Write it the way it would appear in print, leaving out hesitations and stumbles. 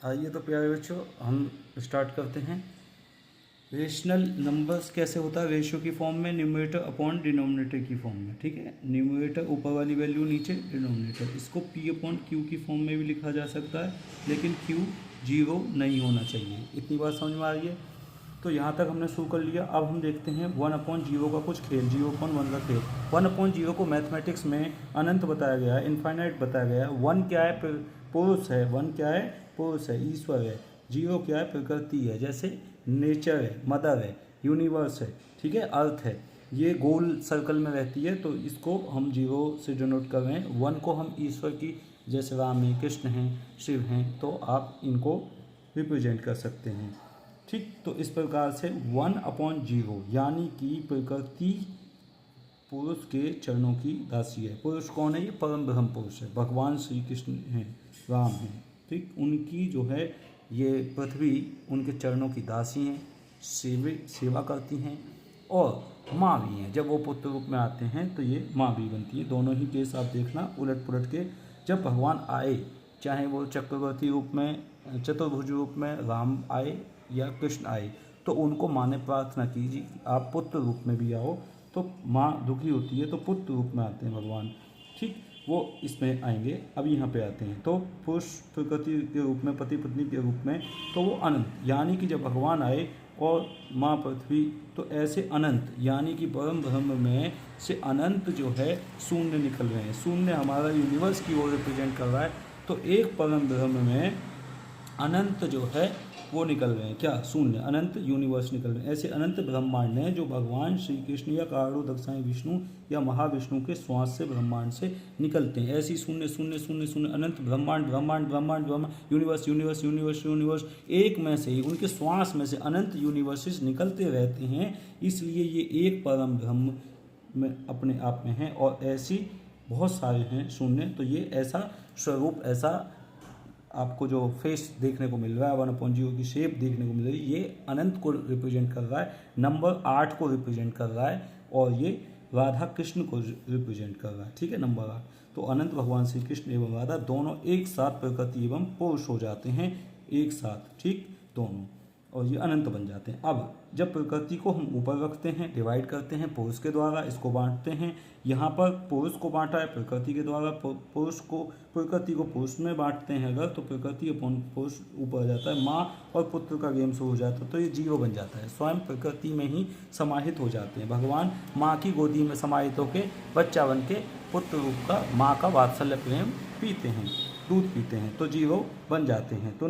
आइए तो प्यारे बच्चों हम स्टार्ट करते हैं। रेशनल नंबर्स कैसे होता है? रेशियो की फॉर्म में, न्यूमरेटर अपॉन डिनोमिनेटर की फॉर्म में। ठीक है, न्यूमरेटर ऊपर वाली वैल्यू, नीचे डिनोमिनेटर। इसको पी अपॉन क्यू की फॉर्म में भी लिखा जा सकता है, लेकिन क्यू 0 नहीं होना चाहिए। इतनी बात समझ में आ रही है? तो यहाँ तक हमने शुरू कर लिया। अब हम देखते हैं 1/0 का कुछ खेल, 0/1 का खेल। 1/0 को मैथमेटिक्स में अनंत बताया गया है, इनफाइनाइट बताया गया है। 1 क्या है? पुरुष है। 1 क्या है? पुरुष है, ईश्वर है। 0 क्या है? प्रकृति है, जैसे नेचर है, मदर है, यूनिवर्स है, ठीक है, अर्थ है। ये गोल सर्कल में रहती है, तो इसको हम 0 से डिनोट कर रहे हैं। 1 को हम ईश्वर की, जैसे राम है, कृष्ण हैं, शिव हैं, तो आप इनको रिप्रेजेंट कर सकते हैं। ठीक, तो इस प्रकार से 1/0 यानी कि प्रकृति पुरुष के चरणों की दासी है। पुरुष कौन है? ये परम ब्रह्म पुरुष है, भगवान श्री कृष्ण हैं, राम हैं। ठीक, उनकी जो है ये पृथ्वी उनके चरणों की दासी हैं, सेवा करती हैं, और माँ भी हैं। जब वो पुत्र रूप में आते हैं तो ये माँ भी बनती है। दोनों ही केस आप देखना उलट पुलट के। जब भगवान आए, चाहे वो चक्रवर्ती रूप में, चतुर्भुज रूप में राम आए या कृष्ण आए, तो उनको माँ ने प्रार्थना की जी आप पुत्र रूप में भी आओ। तो माँ दुखी होती है तो पुत्र रूप में आते हैं भगवान। ठीक, वो इसमें आएंगे। अब यहाँ पे आते हैं तो पुरुष प्रकृति के रूप में, पति पत्नी के रूप में, तो वो अनंत, यानी कि जब भगवान आए और माँ पृथ्वी, तो ऐसे अनंत यानी कि परम ब्रह्म में से अनंत जो है शून्य निकल रहे हैं। शून्य हमारा यूनिवर्स की ओर रिप्रेजेंट कर रहा है। तो एक परम ब्रह्म में अनंत जो है वो निकल रहे हैं। क्या? शून्य, अनंत यूनिवर्स निकल रहे हैं। ऐसे अनंत ब्रह्मांड हैं जो भगवान श्री कृष्ण या कारणोदकसाई विष्णु या महाविष्णु के श्वास से, ब्रह्मांड से निकलते हैं। ऐसी शून्य शून्य शून्य शून्य अनंत ब्रह्मांड ब्रह्मांड ब्रह्मांड ब्रह्मांड यूनिवर्स यूनिवर्स यूनिवर्स यूनिवर्स, एक में से ही, उनके श्वास में से अनंत यूनिवर्सेस निकलते रहते हैं। इसलिए ये एक परम ब्रह्म में अपने आप में है, और ऐसी बहुत सारे हैं शून्य। तो ये ऐसा स्वरूप, ऐसा आपको जो फेस देखने को मिल रहा है, 1/0 की शेप देखने को मिल रही है, ये अनंत को रिप्रेजेंट कर रहा है, नंबर 8 को रिप्रेजेंट कर रहा है, और ये राधा कृष्ण को रिप्रेजेंट कर रहा है। ठीक है, नंबर 8। तो अनंत भगवान श्री कृष्ण एवं राधा दोनों एक साथ प्रकृति एवं पुरुष हो जाते हैं, एक साथ। ठीक, दोनों, और ये अनंत बन जाते हैं। अब जब प्रकृति को हम ऊपर रखते हैं, डिवाइड करते हैं पुरुष के द्वारा, इसको बांटते हैं। यहाँ पर पुरुष को बांटा है प्रकृति के द्वारा, पुरुष को, प्रकृति को पुरुष में बांटते हैं अगर, तो प्रकृति अपॉन पुरुष ऊपर आ जाता है। माँ और पुत्र का गेम शुरू हो जाता है, तो ये 0 बन जाता है। स्वयं प्रकृति में ही समाहित हो जाते हैं। भगवान माँ की गोदी में समाहित होकर बच्चा बन के पुत्र रूप का, माँ का वात्सल्य प्रेम पीते हैं, दूध पीते हैं, तो 0 बन जाते हैं। तो